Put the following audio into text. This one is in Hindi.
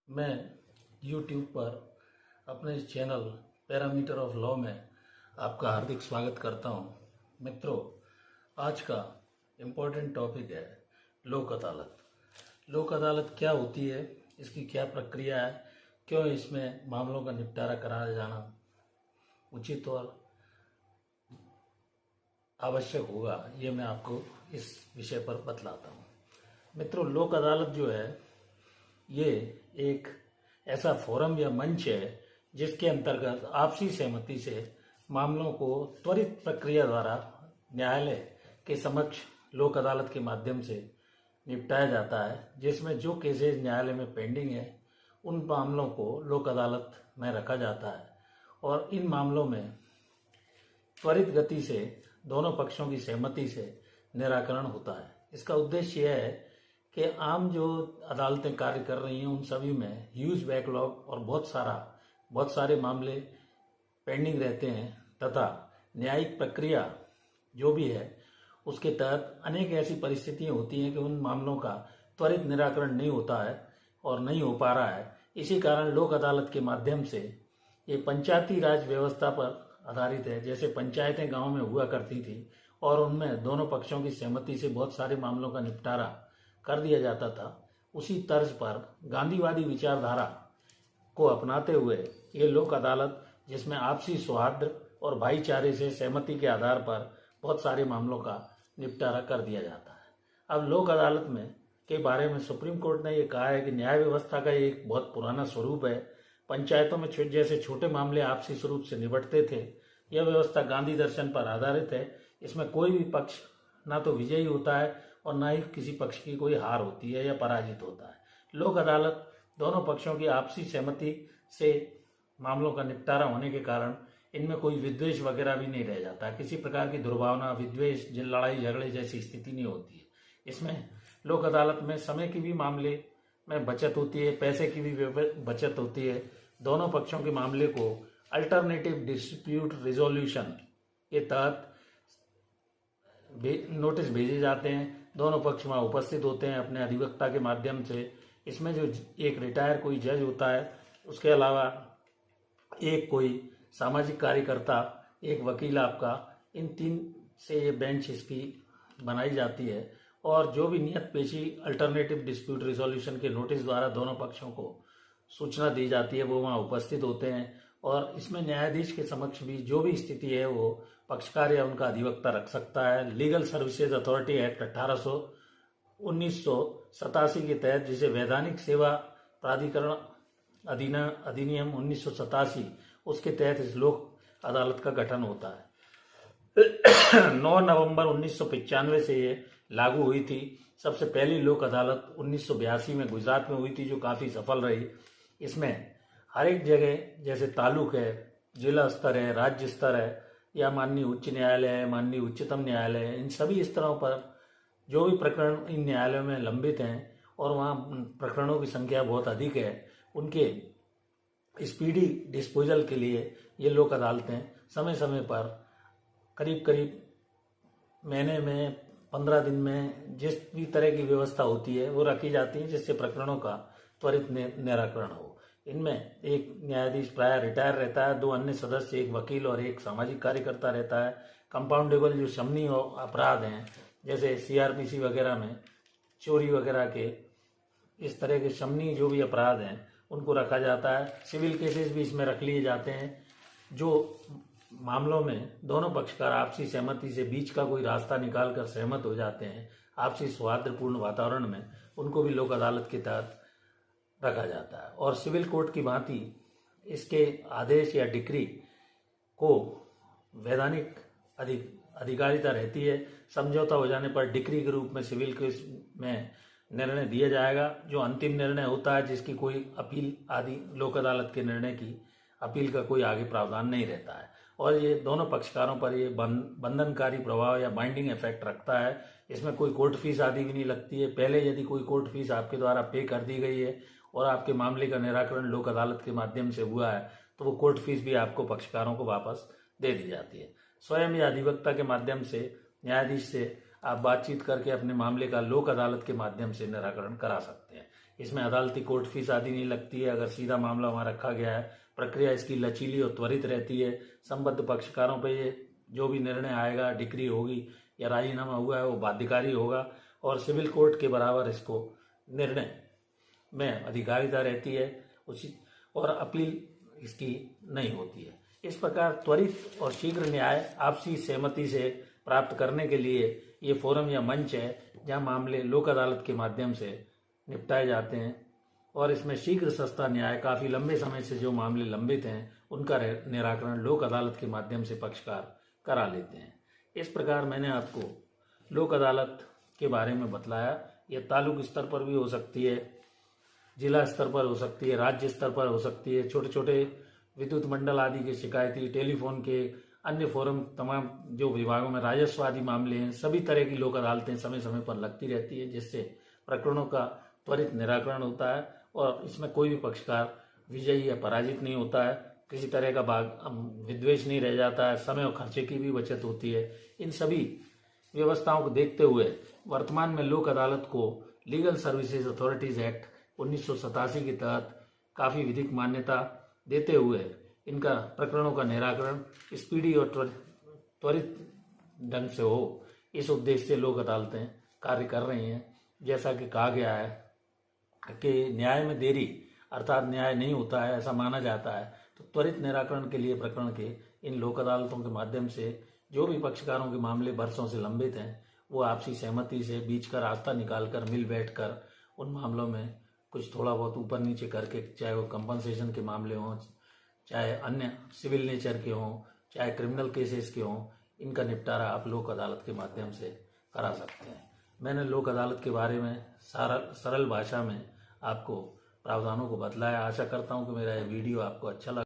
मैं YouTube पर अपने इस चैनल पैरामीटर ऑफ लॉ में आपका हार्दिक स्वागत करता हूं। मित्रों, आज का इम्पोर्टेंट टॉपिक है लोक अदालत। लोक अदालत क्या होती है, इसकी क्या प्रक्रिया है, क्यों इसमें मामलों का निपटारा कराया जाना उचित और आवश्यक होगा, ये मैं आपको इस विषय पर बतलाता हूँ। मित्रों, लोक अदालत जो है ये एक ऐसा फोरम या मंच है जिसके अंतर्गत आपसी सहमति से मामलों को त्वरित प्रक्रिया द्वारा न्यायालय के समक्ष लोक अदालत के माध्यम से निपटाया जाता है, जिसमें जो केसेस न्यायालय में पेंडिंग है उन मामलों को लोक अदालत में रखा जाता है और इन मामलों में त्वरित गति से दोनों पक्षों की सहमति से निराकरण होता है। इसका उद्देश्य यह है कि आम जो अदालतें कार्य कर रही हैं उन सभी में ह्यूज बैकलॉग और बहुत सारे मामले पेंडिंग रहते हैं तथा न्यायिक प्रक्रिया जो भी है उसके तहत अनेक ऐसी परिस्थितियां होती हैं कि उन मामलों का त्वरित निराकरण नहीं होता है और नहीं हो पा रहा है। इसी कारण लोक अदालत के माध्यम से ये पंचायती राज व्यवस्था पर आधारित है। जैसे पंचायतें गांव में हुआ करती थी और उनमें दोनों पक्षों की सहमति से बहुत सारे मामलों का निपटारा कर दिया जाता था, उसी तर्ज पर गांधीवादी विचारधारा को अपनाते हुए ये लोक अदालत, जिसमें आपसी सौहार्द और भाईचारे से सहमति के आधार पर बहुत सारे मामलों का निपटारा कर दिया जाता है। अब लोक अदालत में के बारे में सुप्रीम कोर्ट ने ये कहा है कि न्याय व्यवस्था का एक बहुत पुराना स्वरूप है। पंचायतों में जैसे छोटे मामले आपसी स्वरूप से निपटते थे, यह व्यवस्था गांधी दर्शन पर आधारित है। इसमें कोई भी पक्ष ना तो विजयी होता है और ना ही किसी पक्ष की कोई हार होती है या पराजित होता है। लोक अदालत दोनों पक्षों की आपसी सहमति से मामलों का निपटारा होने के कारण इनमें कोई विद्वेष वगैरह भी नहीं रह जाता। किसी प्रकार की दुर्भावना, विद्वेष, लड़ाई झगड़े जैसी स्थिति नहीं होती है। इसमें लोक अदालत में समय की भी मामले में बचत होती है, पैसे की भी बचत होती है। दोनों पक्षों के मामले को अल्टरनेटिव डिस्प्यूट रिजोल्यूशन के तहत नोटिस भेजे जाते हैं। दोनों पक्ष वहाँ उपस्थित होते हैं अपने अधिवक्ता के माध्यम से। इसमें जो एक रिटायर कोई जज होता है, उसके अलावा एक कोई सामाजिक कार्यकर्ता, एक वकील आपका, इन तीन से ये बेंच इसकी बनाई जाती है और जो भी नियत पेशी अल्टरनेटिव डिस्प्यूट रिजोल्यूशन के नोटिस द्वारा दोनों पक्षों को सूचना दी जाती है, वो वहाँ उपस्थित होते हैं। और इसमें न्यायाधीश के समक्ष भी जो भी स्थिति है वो पक्षकार या उनका अधिवक्ता रख सकता है। लीगल सर्विसेज अथॉरिटी एक्ट 1987 के तहत, जिसे वैधानिक सेवा प्राधिकरण अधिनियम 1987, उसके तहत इस लोक अदालत का गठन होता है। 9 नवंबर 1995 से ये लागू हुई थी। सबसे पहली लोक अदालत 1982 में गुजरात में हुई थी, जो काफ़ी सफल रही। इसमें हर एक जगह, जैसे तालुक है, जिला स्तर है, राज्य स्तर है या माननीय उच्च न्यायालय है, माननीय उच्चतम न्यायालय है, इन सभी स्तरों पर जो भी प्रकरण इन न्यायालयों में लंबित हैं और वहाँ प्रकरणों की संख्या बहुत अधिक है, उनके स्पीडी डिस्पोजल के लिए ये लोक अदालतें समय समय पर करीब महीने में, 15 दिन में, जिस भी तरह की व्यवस्था होती है वो रखी जाती है, जिससे प्रकरणों का त्वरित निराकरण हो। इनमें एक न्यायाधीश प्राय रिटायर रहता है, 2 अन्य सदस्य, एक वकील और एक सामाजिक कार्यकर्ता रहता है। कंपाउंडेबल जो शमनी अपराध हैं, जैसे सीआरपीसी वगैरह में चोरी वगैरह के, इस तरह के शमनी जो भी अपराध हैं उनको रखा जाता है। सिविल केसेस भी इसमें रख लिए जाते हैं। जो मामलों में दोनों पक्षकार आपसी सहमति से बीच का कोई रास्ता निकाल कर सहमत हो जाते हैं आपसी सौहार्दपूर्ण वातावरण में, उनको भी लोक अदालत के तहत रखा जाता है। और सिविल कोर्ट की भांति इसके आदेश या डिक्री को वैधानिक अधिकारिता रहती है। समझौता हो जाने पर डिक्री के रूप में सिविल केस में निर्णय दिया जाएगा, जो अंतिम निर्णय होता है, जिसकी कोई अपील आदि लोक अदालत के निर्णय की अपील का कोई आगे प्रावधान नहीं रहता है। और ये दोनों पक्षकारों पर ये बंधनकारी प्रभाव या बाइंडिंग इफेक्ट रखता है। इसमें कोई कोर्ट फीस आदि भी नहीं लगती है। पहले यदि कोई कोर्ट फीस आपके द्वारा पे कर दी गई है और आपके मामले का निराकरण लोक अदालत के माध्यम से हुआ है, तो वो कोर्ट फीस भी आपको पक्षकारों को वापस दे दी जाती है। स्वयं या अधिवक्ता के माध्यम से न्यायाधीश से आप बातचीत करके अपने मामले का लोक अदालत के माध्यम से निराकरण करा सकते हैं। इसमें अदालती कोर्ट फीस आदि नहीं लगती है। अगर सीधा मामला वहाँ रखा गया है, प्रक्रिया इसकी लचीली और त्वरित रहती है। संबद्ध पक्षकारों पर ये जो भी निर्णय आएगा, डिक्री होगी या राजीनामा हुआ है, वो बाध्यकारी होगा और सिविल कोर्ट के बराबर इसको निर्णय में अधिकारिता रहती है उसी, और अपील इसकी नहीं होती है। इस प्रकार त्वरित और शीघ्र न्याय आपसी सहमति से प्राप्त करने के लिए ये फोरम या मंच है जहां मामले लोक अदालत के माध्यम से निपटाए जाते हैं और इसमें शीघ्र सस्ता न्याय, काफ़ी लंबे समय से जो मामले लंबित हैं उनका निराकरण लोक अदालत के माध्यम से पक्षकार करा लेते हैं। इस प्रकार मैंने आपको लोक अदालत के बारे में बतलाया। यह तालुक स्तर पर भी हो सकती है, जिला स्तर पर हो सकती है, राज्य स्तर पर हो सकती है। छोटे छोटे विद्युत मंडल आदि के शिकायती, टेलीफोन के अन्य फोरम, तमाम जो विभागों में राजस्व आदि मामले हैं, सभी तरह की लोक अदालतें समय समय पर लगती रहती है, जिससे प्रकरणों का त्वरित निराकरण होता है और इसमें कोई भी पक्षकार विजयी या पराजित नहीं होता है। किसी तरह का विद्वेष नहीं रह जाता है। समय और खर्चे की भी बचत होती है। इन सभी व्यवस्थाओं को देखते हुए वर्तमान में लोक अदालत को लीगल सर्विसेज अथॉरिटीज एक्ट 1987 के तहत काफ़ी विधिक मान्यता देते हुए इनका प्रकरणों का निराकरण स्पीडी और त्वरित ढंग से हो, इस उद्देश्य से लोक अदालतें कार्य कर रही हैं। जैसा कि कहा गया है कि न्याय में देरी अर्थात न्याय नहीं होता है, ऐसा माना जाता है। तो त्वरित निराकरण के लिए प्रकरण के इन लोक अदालतों के माध्यम से जो भी पक्षकारों के मामले बरसों से लंबित हैं, वो आपसी सहमति से बीच का रास्ता निकालकर मिल बैठकर उन मामलों में कुछ थोड़ा बहुत ऊपर नीचे करके, चाहे वो कंपनसेशन के मामले हों, चाहे अन्य सिविल नेचर के हों, चाहे क्रिमिनल केसेस के हों, इनका निपटारा आप लोक अदालत के माध्यम से करा सकते हैं। मैंने लोक अदालत के बारे में सरल भाषा में आपको प्रावधानों को बतलाया। आशा करता हूं कि मेरा यह वीडियो आपको अच्छा लगा।